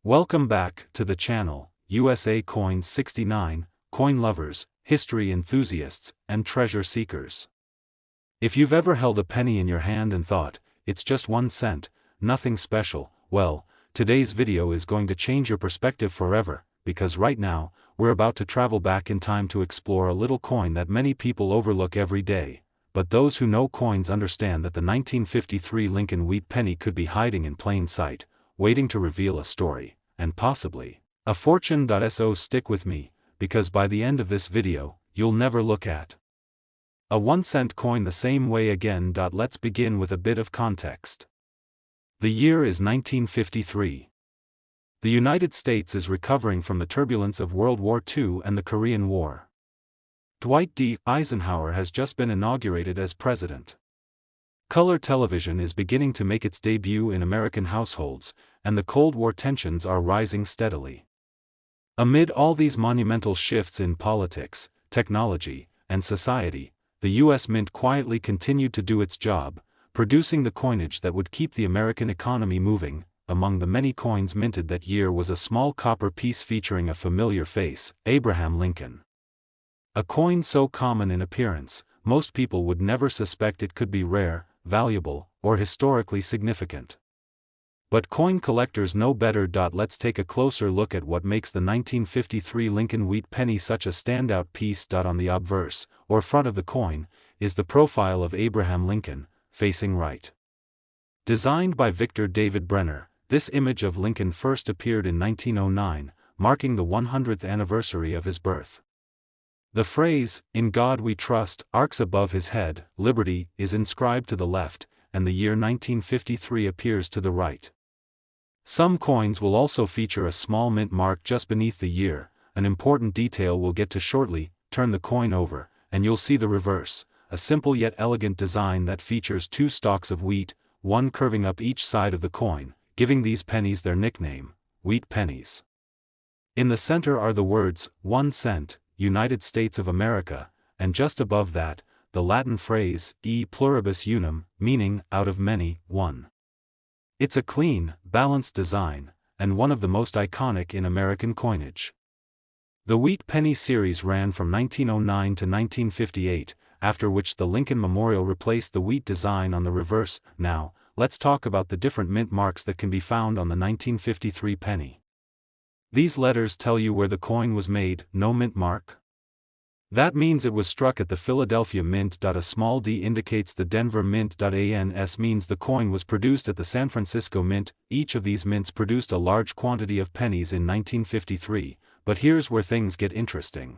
Welcome back to the channel, USA Coins 69, coin lovers, history enthusiasts, and treasure seekers. If you've ever held a penny in your hand and thought, it's just 1 cent, nothing special, well, today's video is going to change your perspective forever, because right now, we're about to travel back in time to explore a little coin that many people overlook every day. But those who know coins understand that the 1953 Lincoln wheat penny could be hiding in plain sight, waiting to reveal a story, and possibly a fortune. So stick with me, because by the end of this video, you'll never look at a 1-cent coin the same way again. Let's begin with a bit of context. The year is 1953. The United States is recovering from the turbulence of World War II and the Korean War. Dwight D. Eisenhower has just been inaugurated as president. Color television is beginning to make its debut in American households, and the Cold War tensions are rising steadily. Amid all these monumental shifts in politics, technology, and society, the U.S. Mint quietly continued to do its job, producing the coinage that would keep the American economy moving. Among the many coins minted that year was a small copper piece featuring a familiar face, Abraham Lincoln. A coin so common in appearance, most people would never suspect it could be rare, valuable, or historically significant. But coin collectors know better. Let's take a closer look at what makes the 1953 Lincoln wheat penny such a standout piece. On the obverse, or front of the coin, is the profile of Abraham Lincoln, facing right. Designed by Victor David Brenner, this image of Lincoln first appeared in 1909, marking the 100th anniversary of his birth. The phrase, "In God We Trust," arcs above his head. Liberty is inscribed to the left, and the year 1953 appears to the right. Some coins will also feature a small mint mark just beneath the year, an important detail we'll get to shortly. Turn the coin over, and you'll see the reverse, a simple yet elegant design that features 2 stalks of wheat, one curving up each side of the coin, giving these pennies their nickname, wheat pennies. In the center are the words, 1 cent, United States of America, and just above that, the Latin phrase, e pluribus unum, meaning, out of many, one. It's a clean, balanced design, and one of the most iconic in American coinage. The wheat penny series ran from 1909 to 1958, after which the Lincoln Memorial replaced the wheat design on the reverse. Now, let's talk about the different mint marks that can be found on the 1953 penny. These letters tell you where the coin was made. No mint mark? That means it was struck at the Philadelphia Mint. A small d indicates the Denver Mint. ANS means the coin was produced at the San Francisco Mint. Each of these mints produced a large quantity of pennies in 1953, but here's where things get interesting.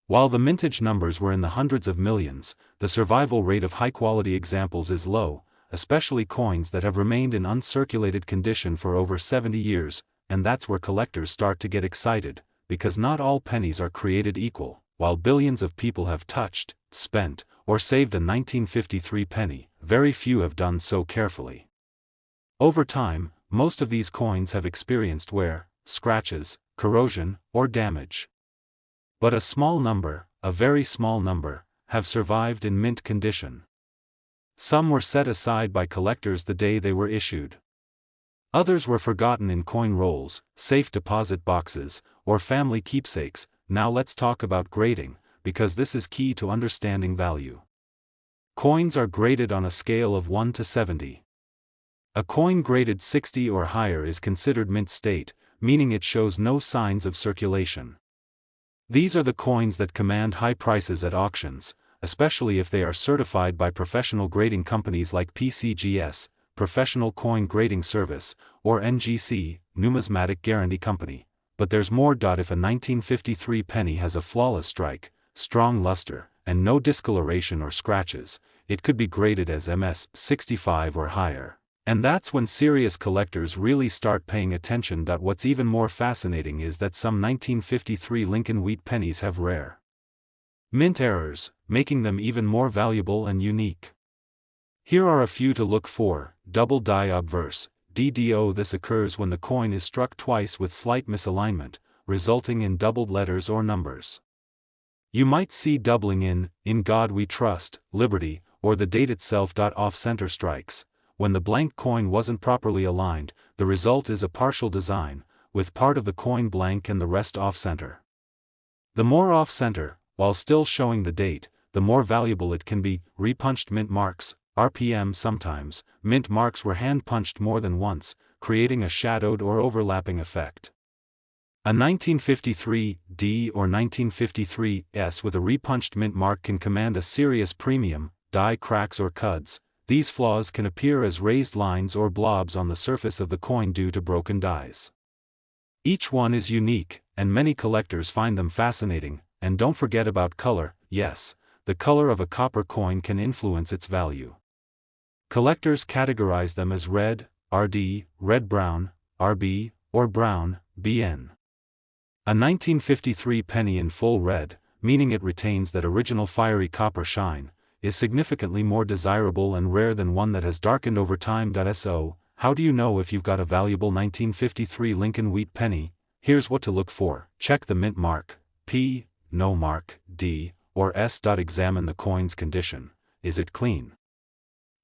While the mintage numbers were in the hundreds of millions, the survival rate of high-quality examples is low, especially coins that have remained in uncirculated condition for over 70 years, and that's where collectors start to get excited, because not all pennies are created equal. While billions of people have touched, spent, or saved a 1953 penny, very few have done so carefully. Over time, most of these coins have experienced wear, scratches, corrosion, or damage. But a small number, a very small number, have survived in mint condition. Some were set aside by collectors the day they were issued. Others were forgotten in coin rolls, safe deposit boxes, or family keepsakes. Now let's talk about grading, because this is key to understanding value. Coins are graded on a scale of 1 to 70. A coin graded 60 or higher is considered mint state, meaning it shows no signs of circulation. These are the coins that command high prices at auctions, especially if they are certified by professional grading companies like PCGS, Professional Coin Grading Service, or NGC, Numismatic Guarantee Company. But there's more. If a 1953 penny has a flawless strike, strong luster, and no discoloration or scratches, it could be graded as MS 65 or higher. And that's when serious collectors really start paying attention. What's even more fascinating is that some 1953 Lincoln wheat pennies have rare mint errors, making them even more valuable and unique. Here are a few to look for. Double die obverse, DDO. This occurs when the coin is struck twice with slight misalignment, resulting in doubled letters or numbers. You might see doubling in God We Trust, Liberty, or the date itself. Off-center strikes. When the blank coin wasn't properly aligned, the result is a partial design, with part of the coin blank and the rest off-center. The more off-center, while still showing the date, the more valuable it can be. Repunched mint marks, RPM. Sometimes, mint marks were hand-punched more than once, creating a shadowed or overlapping effect. A 1953 D or 1953 S with a repunched mint mark can command a serious premium. Die cracks or cuds. These flaws can appear as raised lines or blobs on the surface of the coin due to broken dies. Each one is unique, and many collectors find them fascinating. And don't forget about color. Yes, the color of a copper coin can influence its value. Collectors categorize them as red, RD, red-brown, RB, or brown, BN. A 1953 penny in full red, meaning it retains that original fiery copper shine, is significantly more desirable and rare than one that has darkened over time. So, how do you know if you've got a valuable 1953 Lincoln wheat penny? Here's what to look for. Check the mint mark, P, no mark, D, or S. Examine the coin's condition. Is it clean?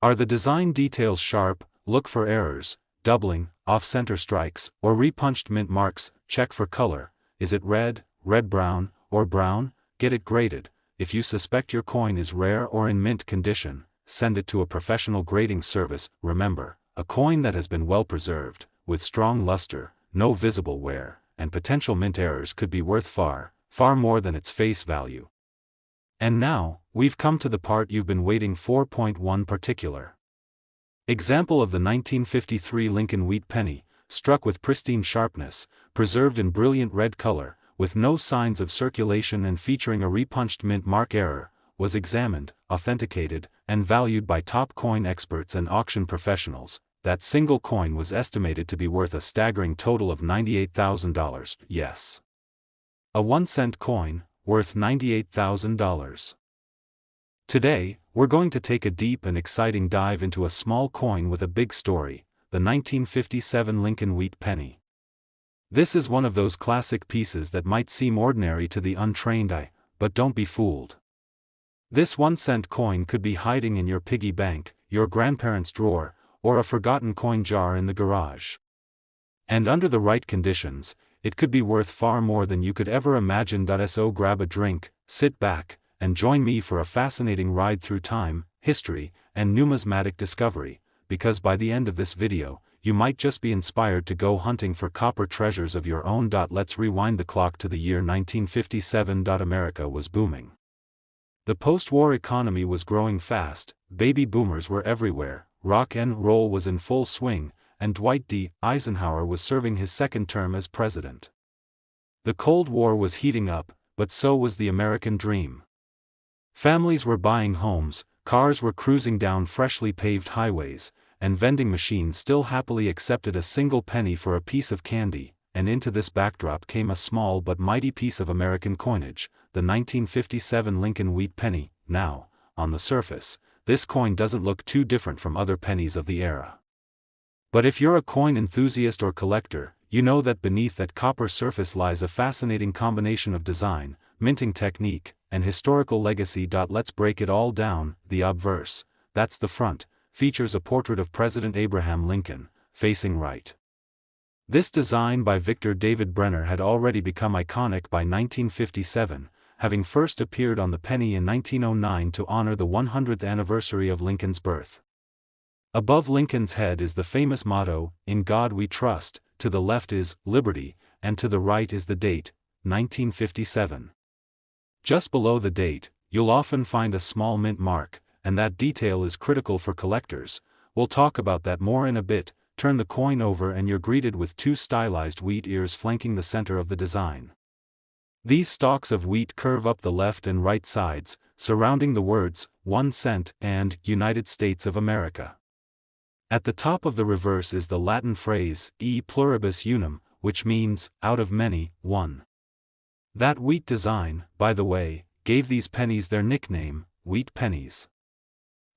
Are the design details sharp? Look for errors, doubling, off-center strikes, or repunched mint marks. Check for color. Is it red, red-brown, or brown? Get it graded. If you suspect your coin is rare or in mint condition, send it to a professional grading service. Remember, a coin that has been well preserved, with strong luster, no visible wear, and potential mint errors could be worth far, far more than its face value. And now, we've come to the part you've been waiting for. 1 Particular example of the 1953 Lincoln wheat penny, struck with pristine sharpness, preserved in brilliant red color, with no signs of circulation and featuring a repunched mint mark error, was examined, authenticated, and valued by top coin experts and auction professionals. That single coin was estimated to be worth a staggering total of $98,000. Yes. A 1-cent coin, worth $98,000. Today, we're going to take a deep and exciting dive into a small coin with a big story, the 1957 Lincoln wheat penny. This is one of those classic pieces that might seem ordinary to the untrained eye, but don't be fooled. This 1-cent coin could be hiding in your piggy bank, your grandparents' drawer, or a forgotten coin jar in the garage. And under the right conditions, it could be worth far more than you could ever imagine. So grab a drink, sit back, and join me for a fascinating ride through time, history, and numismatic discovery, because by the end of this video, you might just be inspired to go hunting for copper treasures of your own. Let's rewind the clock to the year 1957. America was booming. The post-war economy was growing fast, baby boomers were everywhere, rock and roll was in full swing, and Dwight D. Eisenhower was serving his second term as president. The Cold War was heating up, but so was the American dream. Families were buying homes, cars were cruising down freshly paved highways, and vending machines still happily accepted a single penny for a piece of candy. And into this backdrop came a small but mighty piece of American coinage, the 1957 Lincoln wheat penny. Now, on the surface, this coin doesn't look too different from other pennies of the era. But if you're a coin enthusiast or collector, you know that beneath that copper surface lies a fascinating combination of design, minting technique, and historical legacy. Let's break it all down. The obverse, that's the front, features a portrait of President Abraham Lincoln, facing right. This design by Victor David Brenner had already become iconic by 1957, having first appeared on the penny in 1909 to honor the 100th anniversary of Lincoln's birth. Above Lincoln's head is the famous motto, "In God We Trust," to the left is "Liberty," and to the right is the date, 1957. Just below the date, you'll often find a small mint mark, and that detail is critical for collectors. We'll talk about that more in a bit. Turn the coin over and you're greeted with two stylized wheat ears flanking the center of the design. These stalks of wheat curve up the left and right sides, surrounding the words, 1 cent, and United States of America. At the top of the reverse is the Latin phrase, e pluribus unum, which means, out of many, one. That wheat design, by the way, gave these pennies their nickname, wheat pennies.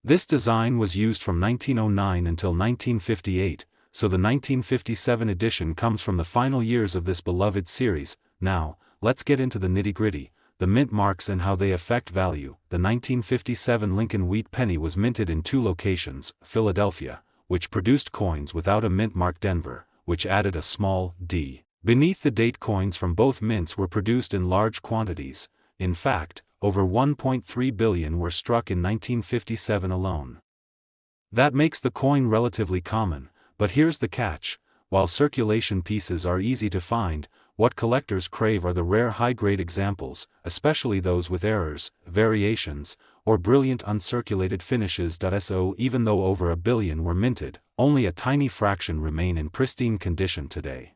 This design was used from 1909 until 1958, so the 1957 edition comes from the final years of this beloved series. Now, let's get into the nitty-gritty, the mint marks and how they affect value. The 1957 Lincoln wheat penny was minted in two locations, Philadelphia, which produced coins without a mint mark, Denver, which added a small d Beneath the date, coins from both mints were produced in large quantities. In fact, over 1.3 billion were struck in 1957 alone. That makes the coin relatively common, but here's the catch: while circulation pieces are easy to find, what collectors crave are the rare high-grade examples, especially those with errors, variations, or brilliant uncirculated finishes. So even though over a billion were minted, only a tiny fraction remain in pristine condition today.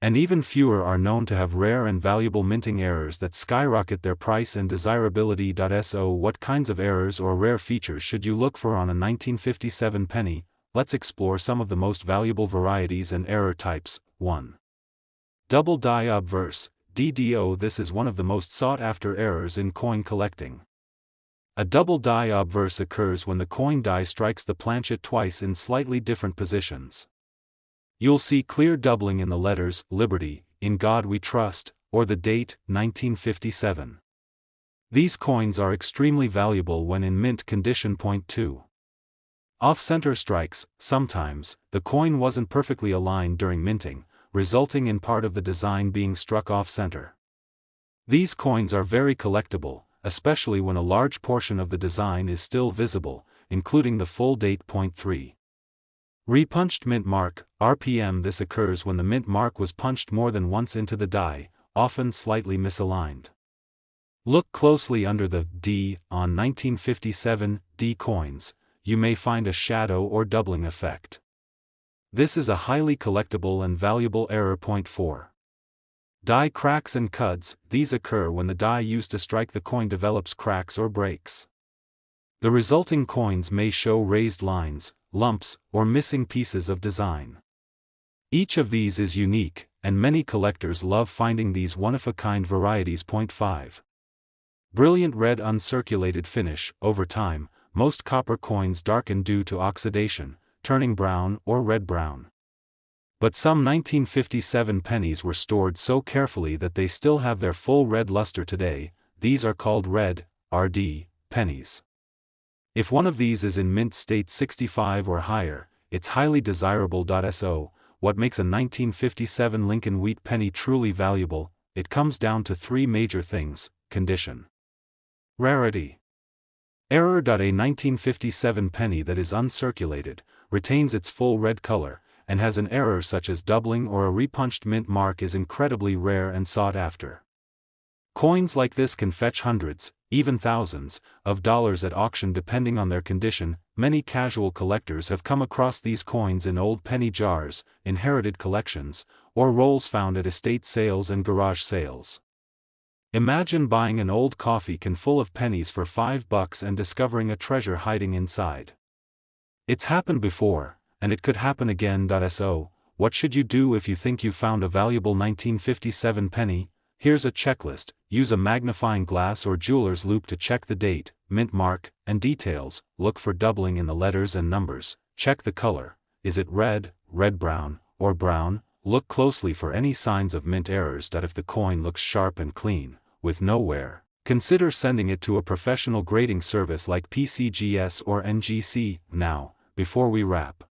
And even fewer are known to have rare and valuable minting errors that skyrocket their price and desirability. So what kinds of errors or rare features should you look for on a 1957 penny? Let's explore some of the most valuable varieties and error types. 1. Double die obverse, DDO. This is one of the most sought-after errors in coin collecting. A double die obverse occurs when the coin die strikes the planchet twice in slightly different positions. You'll see clear doubling in the letters Liberty, In God We Trust, or the date 1957. These coins are extremely valuable when in mint condition. 2. Off-center strikes. Sometimes, the coin wasn't perfectly aligned during minting, resulting in part of the design being struck off-center. These coins are very collectible, especially when a large portion of the design is still visible, including the full date. 3. Repunched mint mark, RPM. This occurs when the mint mark was punched more than once into the die, often slightly misaligned. Look closely under the D on 1957 D coins, you may find a shadow or doubling effect. This is a highly collectible and valuable error. 4. Die cracks and cuds. These occur when the die used to strike the coin develops cracks or breaks. The resulting coins may show raised lines, lumps, or missing pieces of design. Each of these is unique, and many collectors love finding these one-of-a-kind varieties. 5. Brilliant red uncirculated finish. Over time, most copper coins darken due to oxidation, turning brown or red-brown. But some 1957 pennies were stored so carefully that they still have their full red luster today. These are called red, RD, pennies. If one of these is in mint state 65 or higher, it's highly desirable. So, what makes a 1957 Lincoln wheat penny truly valuable? It comes down to three major things: condition, rarity, error. A 1957 penny that is uncirculated, retains its full red color, and has an error such as doubling or a repunched mint mark is incredibly rare and sought after. Coins like this can fetch hundreds, even thousands, of dollars at auction depending on their condition. Many casual collectors have come across these coins in old penny jars, inherited collections, or rolls found at estate sales and garage sales. Imagine buying an old coffee can full of pennies for $5 and discovering a treasure hiding inside. It's happened before, and it could happen again. So, what should you do if you think you found a valuable 1957 penny? Here's a checklist. Use a magnifying glass or jeweler's loupe to check the date, mint mark, and details. Look for doubling in the letters and numbers. Check the color. Is it red, red-brown, or brown? Look closely for any signs of mint errors. If the coin looks sharp and clean, with no wear, consider sending it to a professional grading service like PCGS or NGC. Now, before we wrap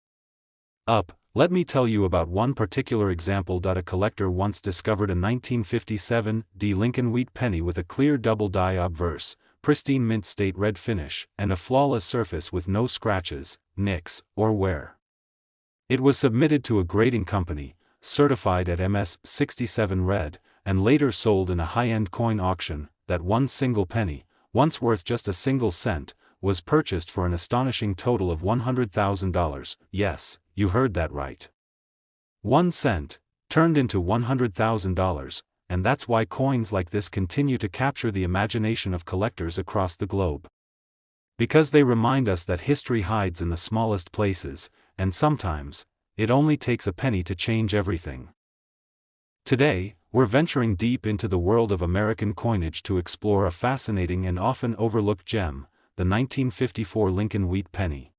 up, let me tell you about one particular example. A collector once discovered a 1957 D Lincoln wheat penny with a clear double die obverse, pristine mint state red finish, and a flawless surface with no scratches, nicks, or wear. It was submitted to a grading company, certified at MS 67 red, and later sold in a high-end coin auction. That one single penny, once worth just a single cent, was purchased for an astonishing total of $100,000. Yes, you heard that right. 1 cent, turned into $100,000, and that's why coins like this continue to capture the imagination of collectors across the globe. Because they remind us that history hides in the smallest places, and sometimes, it only takes a penny to change everything. Today, we're venturing deep into the world of American coinage to explore a fascinating and often overlooked gem, the 1954 Lincoln wheat penny.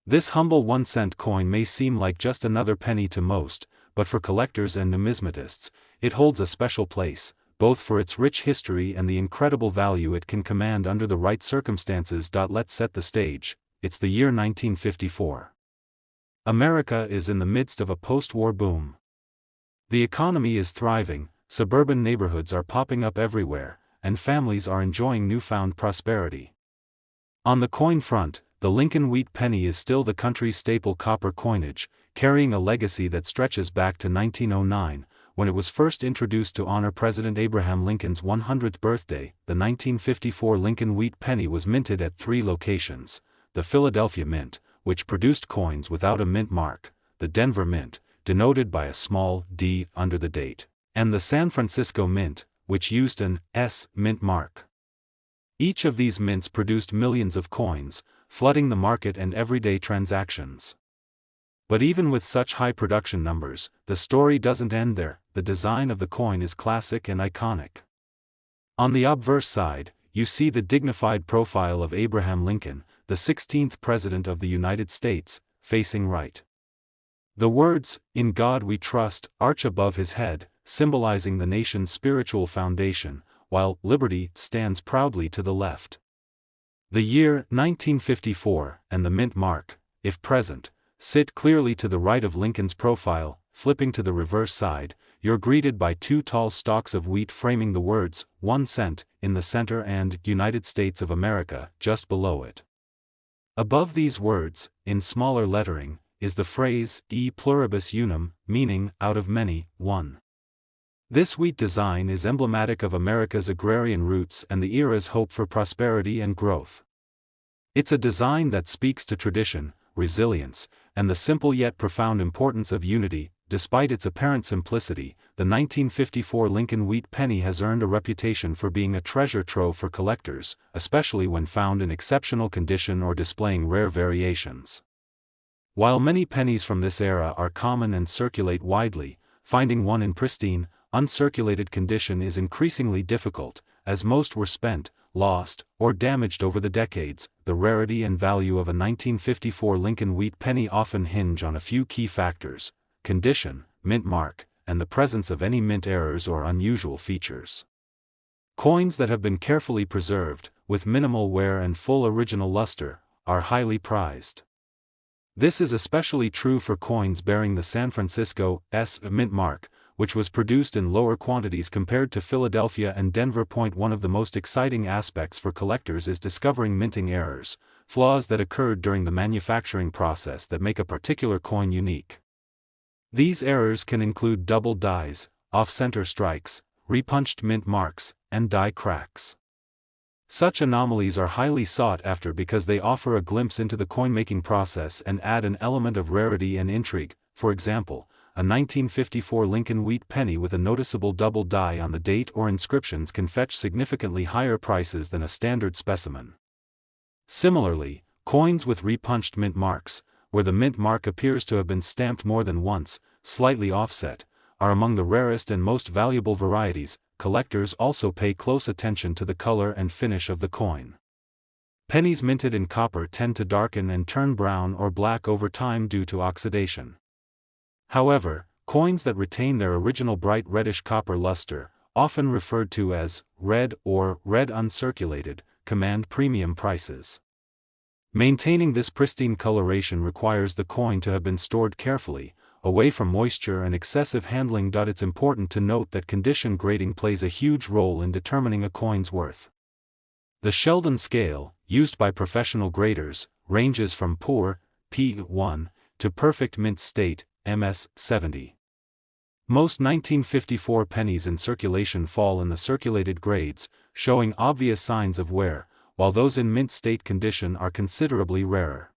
This humble 1-cent coin may seem like just another penny to most, but for collectors and numismatists, it holds a special place, both for its rich history and the incredible value it can command under the right circumstances. Let's set the stage. It's the year 1954. America is in the midst of a post-war boom. The economy is thriving, suburban neighborhoods are popping up everywhere, and families are enjoying newfound prosperity. On the coin front, the Lincoln Wheat Penny is still the country's staple copper coinage, carrying a legacy that stretches back to 1909, when it was first introduced to honor President Abraham Lincoln's 100th birthday. The 1954 Lincoln Wheat Penny was minted at 3 locations: the Philadelphia Mint, which produced coins without a mint mark, the Denver Mint, denoted by a small d under the date, and the San Francisco Mint, which used an S mint mark. Each of these mints produced millions of coins, flooding the market and everyday transactions. But even with such high production numbers, the story doesn't end there. The design of the coin is classic and iconic. On the obverse side, you see the dignified profile of Abraham Lincoln, the 16th President of the United States, facing right. The words, "In God We Trust," arch above his head, symbolizing the nation's spiritual foundation, while "Liberty" stands proudly to the left. The year 1954 and the mint mark, if present, sit clearly to the right of Lincoln's profile. Flipping to the reverse side, you're greeted by 2 tall stalks of wheat framing the words, 1 cent, in the center and United States of America just below it. Above these words, in smaller lettering, is the phrase, E pluribus unum, meaning, out of many, one. This wheat design is emblematic of America's agrarian roots and the era's hope for prosperity and growth. It's a design that speaks to tradition, resilience, and the simple yet profound importance of unity. Despite its apparent simplicity, the 1954 Lincoln Wheat Penny has earned a reputation for being a treasure trove for collectors, especially when found in exceptional condition or displaying rare variations. While many pennies from this era are common and circulate widely, finding one in pristine, uncirculated condition is increasingly difficult, as most were spent, lost, or damaged over the decades. The rarity and value of a 1954 Lincoln Wheat Penny often hinge on a few key factors: condition, mint mark, and the presence of any mint errors or unusual features. Coins that have been carefully preserved, with minimal wear and full original luster, are highly prized. This is especially true for coins bearing the San Francisco S mint mark, which was produced in lower quantities compared to Philadelphia and Denver. One of the most exciting aspects for collectors is discovering minting errors, flaws that occurred during the manufacturing process that make a particular coin unique. These errors can include double dies, off-center strikes, repunched mint marks, and die cracks. Such anomalies are highly sought after because they offer a glimpse into the coin-making process and add an element of rarity and intrigue. For example, a 1954 Lincoln Wheat Penny with a noticeable double die on the date or inscriptions can fetch significantly higher prices than a standard specimen. Similarly, coins with repunched mint marks, where the mint mark appears to have been stamped more than once, slightly offset, are among the rarest and most valuable varieties. Collectors also pay close attention to the color and finish of the coin. Pennies minted in copper tend to darken and turn brown or black over time due to oxidation. However, coins that retain their original bright reddish copper luster, often referred to as red or red uncirculated, command premium prices. Maintaining this pristine coloration requires the coin to have been stored carefully, away from moisture and excessive handling. It's important to note that condition grading plays a huge role in determining a coin's worth. The Sheldon scale, used by professional graders, ranges from poor, P1, to perfect mint state, MS70. Most 1954 pennies in circulation fall in the circulated grades, showing obvious signs of wear, while those in mint state condition are considerably rarer.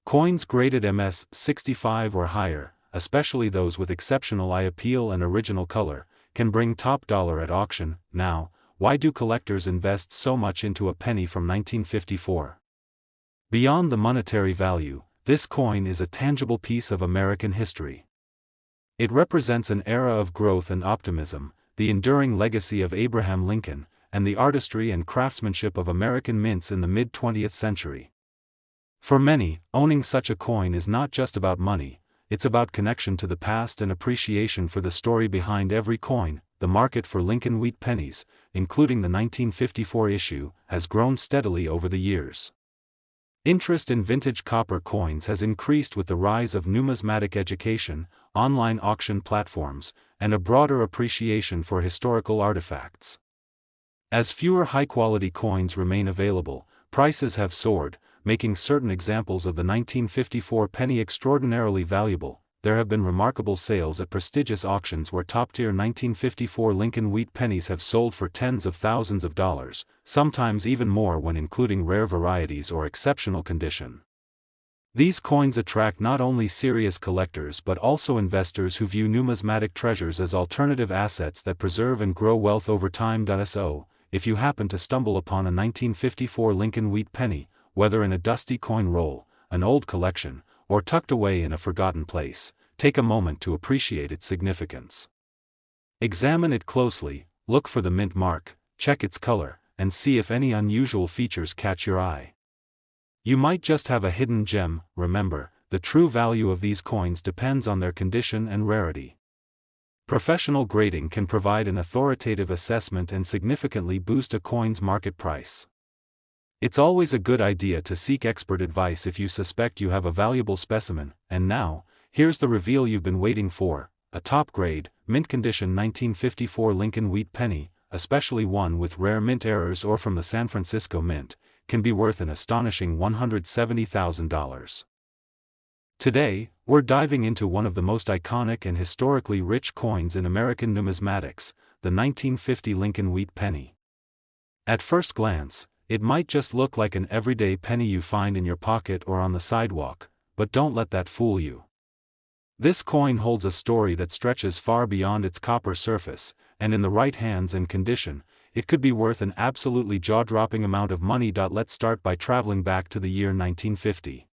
Coins graded MS65 or higher, especially those with exceptional eye appeal and original color, can bring top dollar at auction. Now, why do collectors invest so much into a penny from 1954? Beyond the monetary value, this coin is a tangible piece of American history. It represents an era of growth and optimism, the enduring legacy of Abraham Lincoln, and the artistry and craftsmanship of American mints in the mid-20th century. For many, owning such a coin is not just about money, it's about connection to the past and appreciation for the story behind every coin. The market for Lincoln Wheat Pennies, including the 1954 issue, has grown steadily over the years. Interest in vintage copper coins has increased with the rise of numismatic education, online auction platforms, and a broader appreciation for historical artifacts. As fewer high-quality coins remain available, prices have soared, making certain examples of the 1954 penny extraordinarily valuable. There have been remarkable sales at prestigious auctions where top-tier 1954 Lincoln wheat pennies have sold for tens of thousands of dollars, sometimes even more when including rare varieties or exceptional condition. These coins attract not only serious collectors but also investors who view numismatic treasures as alternative assets that preserve and grow wealth over time. So, if you happen to stumble upon a 1954 Lincoln wheat penny, whether in a dusty coin roll, an old collection, or tucked away in a forgotten place, take a moment to appreciate its significance. Examine it closely, look for the mint mark, check its color, and see if any unusual features catch your eye. You might just have a hidden gem. Remember, the true value of these coins depends on their condition and rarity. Professional grading can provide an authoritative assessment and significantly boost a coin's market price. It's always a good idea to seek expert advice if you suspect you have a valuable specimen. And now, here's the reveal you've been waiting for: a top-grade, mint-condition 1954 Lincoln wheat penny, especially one with rare mint errors or from the San Francisco Mint, can be worth an astonishing $170,000. Today, we're diving into one of the most iconic and historically rich coins in American numismatics, the 1950 Lincoln wheat penny. At first glance, it might just look like an everyday penny you find in your pocket or on the sidewalk, but don't let that fool you. This coin holds a story that stretches far beyond its copper surface, and in the right hands and condition, it could be worth an absolutely jaw-dropping amount of money. Let's start by traveling back to the year 1950.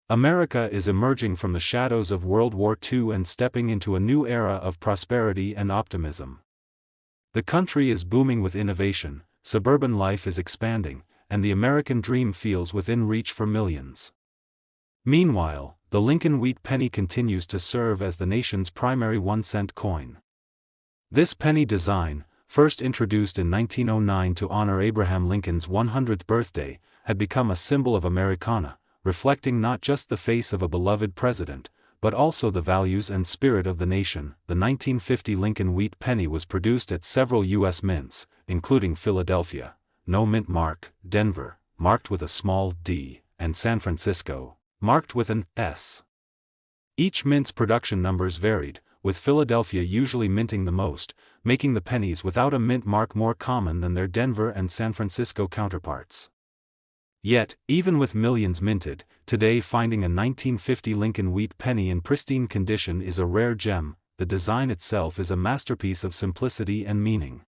America is emerging from the shadows of World War II and stepping into a new era of prosperity and optimism. The country is booming with innovation, suburban life is expanding, and the American dream feels within reach for millions. Meanwhile, the Lincoln wheat penny continues to serve as the nation's primary 1-cent coin. This penny design, first introduced in 1909 to honor Abraham Lincoln's 100th birthday, had become a symbol of Americana, reflecting not just the face of a beloved president, but also the values and spirit of the nation. The 1950 Lincoln wheat penny was produced at several U.S. mints, including Philadelphia, no mint mark; Denver, marked with a small d; and San Francisco, marked with an S. Each mint's production numbers varied, with Philadelphia usually minting the most, making the pennies without a mint mark more common than their Denver and San Francisco counterparts. Yet, even with millions minted, today finding a 1950 Lincoln wheat penny in pristine condition is a rare gem. The design itself is a masterpiece of simplicity and meaning.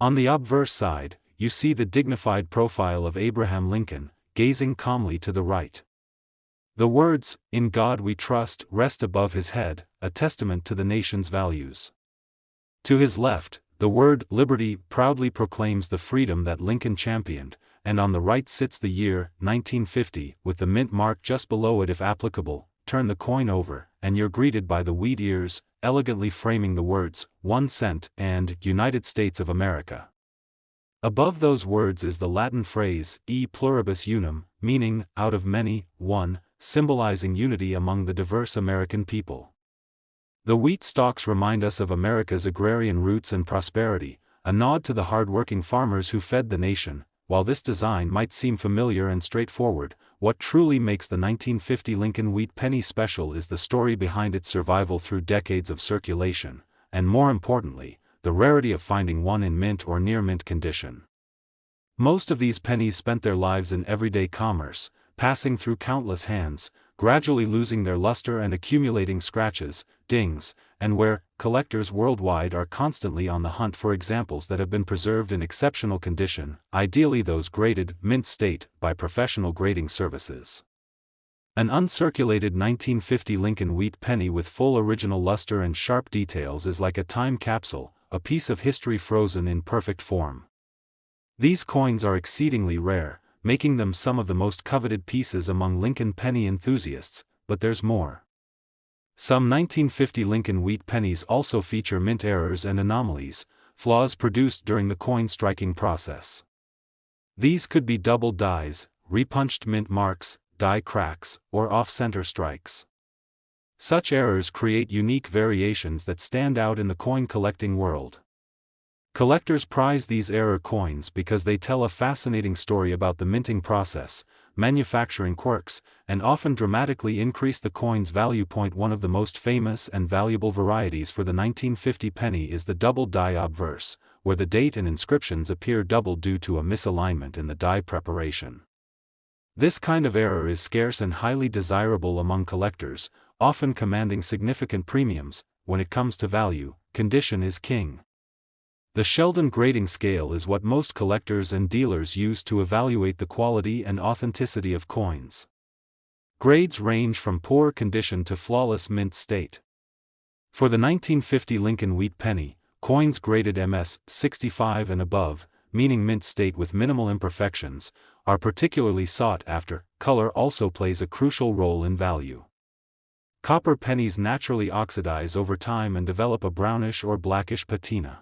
On the obverse side, you see the dignified profile of Abraham Lincoln, gazing calmly to the right. The words, "In God We Trust," rest above his head, a testament to the nation's values. To his left, the word "Liberty" proudly proclaims the freedom that Lincoln championed, and on the right sits the year, 1950, with the mint mark just below it if applicable. Turn the coin over, and you're greeted by the wheat ears, elegantly framing the words, 1 cent, and United States of America. Above those words is the Latin phrase, e pluribus unum, meaning, out of many, one, symbolizing unity among the diverse American people. The wheat stalks remind us of America's agrarian roots and prosperity, a nod to the hard-working farmers who fed the nation. While this design might seem familiar and straightforward, what truly makes the 1950 Lincoln wheat penny special is the story behind its survival through decades of circulation, and more importantly, the rarity of finding one in mint or near mint condition. Most of these pennies spent their lives in everyday commerce, passing through countless hands, gradually losing their luster and accumulating scratches, dings, and where collectors worldwide are constantly on the hunt for examples that have been preserved in exceptional condition, ideally those graded mint state by professional grading services. An uncirculated 1950 Lincoln wheat penny with full original luster and sharp details is like a time capsule, a piece of history frozen in perfect form. These coins are exceedingly rare, making them some of the most coveted pieces among Lincoln penny enthusiasts, but there's more. Some 1950 Lincoln wheat pennies also feature mint errors and anomalies, flaws produced during the coin striking process. These could be double dies, repunched mint marks, die cracks, or off-center strikes. Such errors create unique variations that stand out in the coin collecting world. Collectors prize these error coins because they tell a fascinating story about the minting process, manufacturing quirks, and often dramatically increase the coin's value. One of the most famous and valuable varieties for the 1950 penny is the double die obverse, where the date and inscriptions appear doubled due to a misalignment in the die preparation. This kind of error is scarce and highly desirable among collectors, often commanding significant premiums. When it comes to value, condition is king. The Sheldon grading scale is what most collectors and dealers use to evaluate the quality and authenticity of coins. Grades range from poor condition to flawless mint state. For the 1950 Lincoln Wheat penny, coins graded MS 65 and above, meaning mint state with minimal imperfections, are particularly sought after. Color also plays a crucial role in value. Copper pennies naturally oxidize over time and develop a brownish or blackish patina.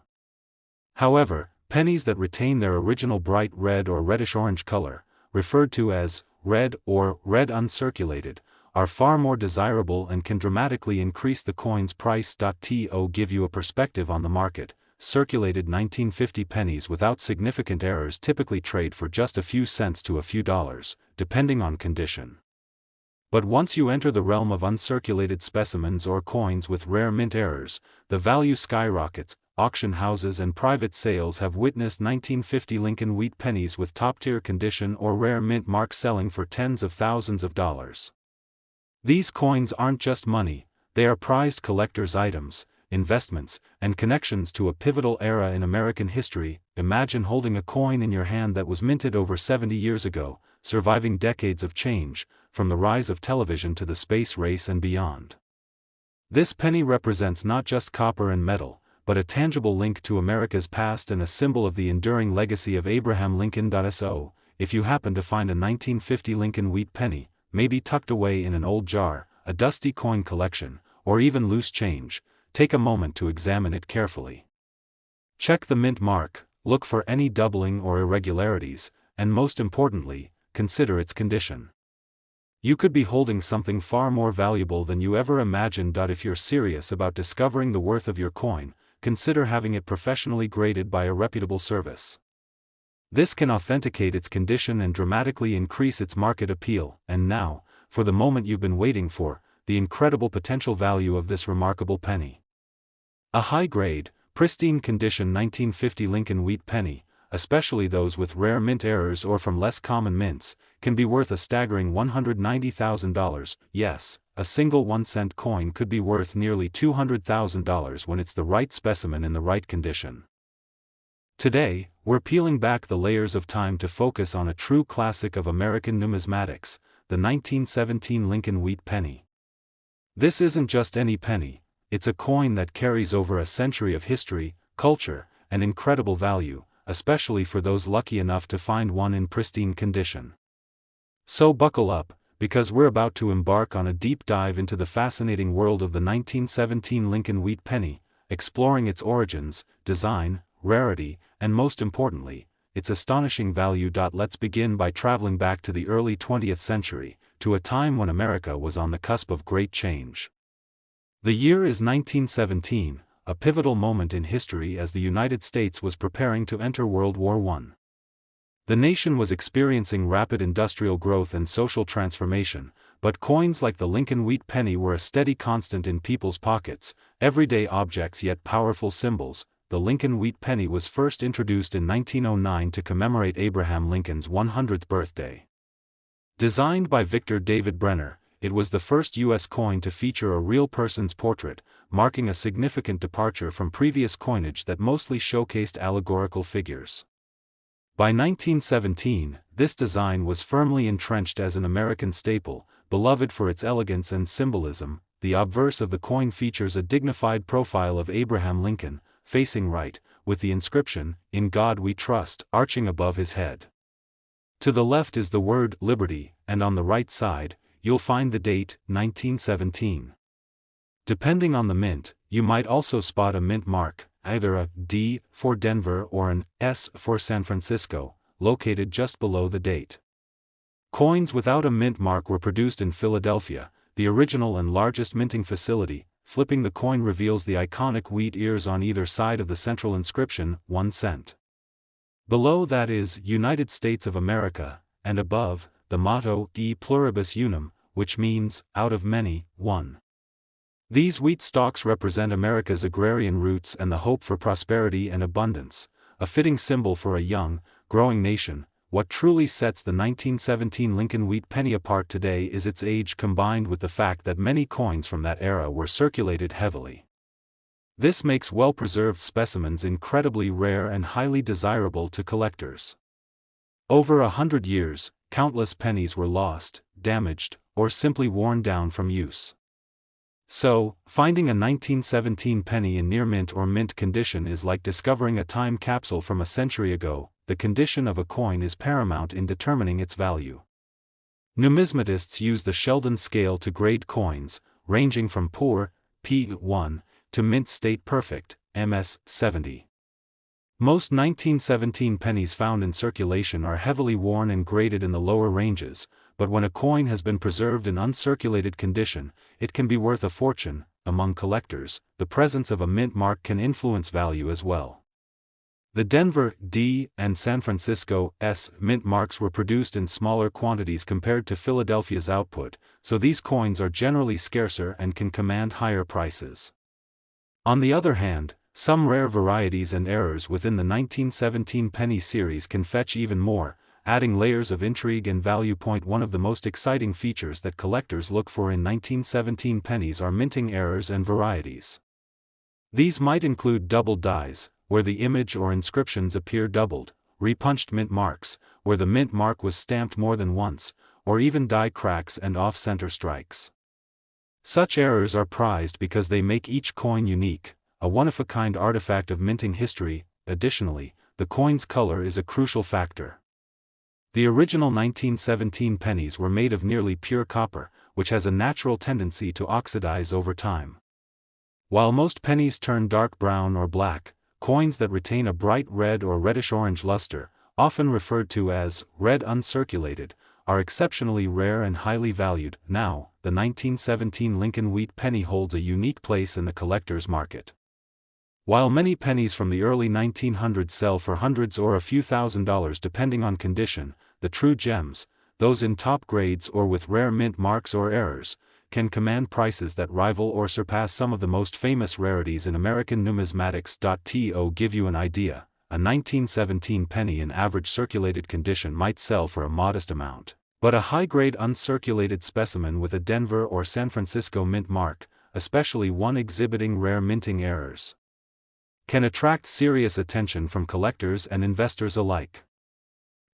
However, pennies that retain their original bright red or reddish-orange color, referred to as red or red uncirculated, are far more desirable and can dramatically increase the coin's price. To give you a perspective on the market, circulated 1950 pennies without significant errors typically trade for just a few cents to a few dollars, depending on condition. But once you enter the realm of uncirculated specimens or coins with rare mint errors, the value skyrockets. Auction houses and private sales have witnessed 1950 Lincoln Wheat pennies with top-tier condition or rare mint marks selling for tens of thousands of dollars. These coins aren't just money, they are prized collectors' items, investments, and connections to a pivotal era in American history. Imagine holding a coin in your hand that was minted over 70 years ago, surviving decades of change, from the rise of television to the space race and beyond. This penny represents not just copper and metal, but a tangible link to America's past and a symbol of the enduring legacy of Abraham Lincoln. So, if you happen to find a 1950 Lincoln Wheat penny, maybe tucked away in an old jar, a dusty coin collection, or even loose change, take a moment to examine it carefully. Check the mint mark, look for any doubling or irregularities, and most importantly, consider its condition. You could be holding something far more valuable than you ever imagined. If you're serious about discovering the worth of your coin, consider having it professionally graded by a reputable service. This can authenticate its condition and dramatically increase its market appeal. And now, for the moment you've been waiting for, the incredible potential value of this remarkable penny. A high-grade, pristine condition 1950 Lincoln Wheat penny, especially those with rare mint errors or from less common mints, can be worth a staggering $190,000. Yes, a single 1-cent coin could be worth nearly $200,000 when it's the right specimen in the right condition. Today, we're peeling back the layers of time to focus on a true classic of American numismatics, the 1917 Lincoln Wheat penny. This isn't just any penny, it's a coin that carries over a century of history, culture, and incredible value, especially for those lucky enough to find one in pristine condition. So buckle up, because we're about to embark on a deep dive into the fascinating world of the 1917 Lincoln Wheat penny, exploring its origins, design, rarity, and most importantly, its astonishing value. Let's begin by traveling back to the early 20th century, to a time when America was on the cusp of great change. The year is 1917, a pivotal moment in history as the United States was preparing to enter World War I. The nation was experiencing rapid industrial growth and social transformation, but coins like the Lincoln Wheat penny were a steady constant in people's pockets, everyday objects yet powerful symbols. The Lincoln Wheat penny was first introduced in 1909 to commemorate Abraham Lincoln's 100th birthday. Designed by Victor David Brenner, it was the first U.S. coin to feature a real person's portrait, marking a significant departure from previous coinage that mostly showcased allegorical figures. By 1917, this design was firmly entrenched as an American staple, beloved for its elegance and symbolism. The obverse of the coin features a dignified profile of Abraham Lincoln, facing right, with the inscription, "In God We Trust," arching above his head. To the left is the word "Liberty," and on the right side, you'll find the date, 1917. Depending on the mint, you might also spot a mint mark, either a D for Denver or an S for San Francisco, located just below the date. Coins without a mint mark were produced in Philadelphia, the original and largest minting facility. Flipping the coin reveals the iconic wheat ears on either side of the central inscription, 1 cent. Below that is United States of America, and above, the motto, E pluribus unum, which means, out of many, one. These wheat stalks represent America's agrarian roots and the hope for prosperity and abundance, a fitting symbol for a young, growing nation. What truly sets the 1917 Lincoln wheat penny apart today is its age combined with the fact that many coins from that era were circulated heavily. This makes well-preserved specimens incredibly rare and highly desirable to collectors. Over 100 years, countless pennies were lost, damaged, or simply worn down from use. So, finding a 1917 penny in near mint or mint condition is like discovering a time capsule from a century ago. The condition of a coin is paramount in determining its value. Numismatists use the Sheldon scale to grade coins, ranging from poor, P1, to mint state perfect, MS 70. Most 1917 pennies found in circulation are heavily worn and graded in the lower ranges, but when a coin has been preserved in uncirculated condition, it can be worth a fortune. Among collectors, the presence of a mint mark can influence value as well. The Denver D and San Francisco S mint marks were produced in smaller quantities compared to Philadelphia's output, so these coins are generally scarcer and can command higher prices. On the other hand, some rare varieties and errors within the 1917 penny series can fetch even more, adding layers of intrigue and value. One of the most exciting features that collectors look for in 1917 pennies are minting errors and varieties. These might include double dies, where the image or inscriptions appear doubled, repunched mint marks, where the mint mark was stamped more than once, or even die cracks and off-center strikes. Such errors are prized because they make each coin unique, a one-of-a-kind artifact of minting history. Additionally, the coin's color is a crucial factor. The original 1917 pennies were made of nearly pure copper, which has a natural tendency to oxidize over time. While most pennies turn dark brown or black, coins that retain a bright red or reddish-orange luster, often referred to as red uncirculated, are exceptionally rare and highly valued. Now, the 1917 Lincoln wheat penny holds a unique place in the collector's market. While many pennies from the early 1900s sell for hundreds or a few $1,000s depending on condition, the true gems, those in top grades or with rare mint marks or errors, can command prices that rival or surpass some of the most famous rarities in American numismatics. To give you an idea, a 1917 penny in average circulated condition might sell for a modest amount, but a high-grade uncirculated specimen with a Denver or San Francisco mint mark, especially one exhibiting rare minting errors, can attract serious attention from collectors and investors alike.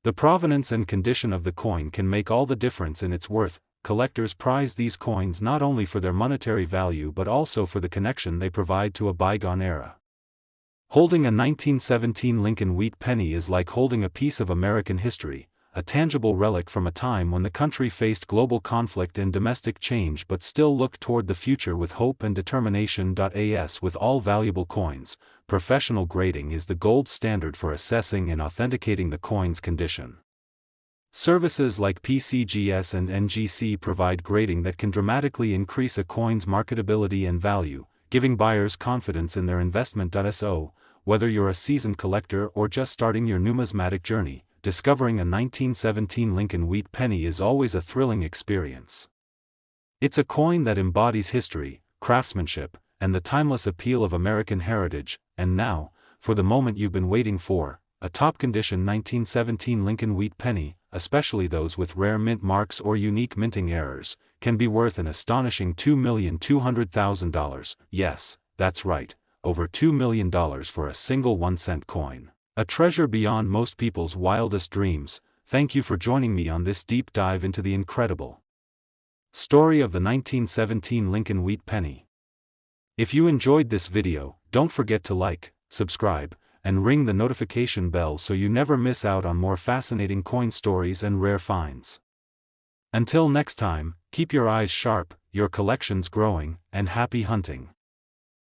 The provenance and condition of the coin can make all the difference in its worth. Collectors prize these coins not only for their monetary value but also for the connection they provide to a bygone era. Holding a 1917 Lincoln wheat penny is like holding a piece of American history, a tangible relic from a time when the country faced global conflict and domestic change but still looked toward the future with hope and determination. As with all valuable coins, professional grading is the gold standard for assessing and authenticating the coin's condition. Services like PCGS and NGC provide grading that can dramatically increase a coin's marketability and value, giving buyers confidence in their investment. So, whether you're a seasoned collector or just starting your numismatic journey, discovering a 1917 Lincoln wheat penny is always a thrilling experience. It's a coin that embodies history, craftsmanship, and the timeless appeal of American heritage. And now, for the moment you've been waiting for, a top-condition 1917 Lincoln wheat penny, especially those with rare mint marks or unique minting errors, can be worth an astonishing $2,200,000. Yes, that's right, over $2 million for a single 1-cent coin. A treasure beyond most people's wildest dreams. Thank you for joining me on this deep dive into the incredible story of the 1917 Lincoln wheat penny. If you enjoyed this video, don't forget to like, subscribe, and ring the notification bell so you never miss out on more fascinating coin stories and rare finds. Until next time, keep your eyes sharp, your collections growing, and happy hunting.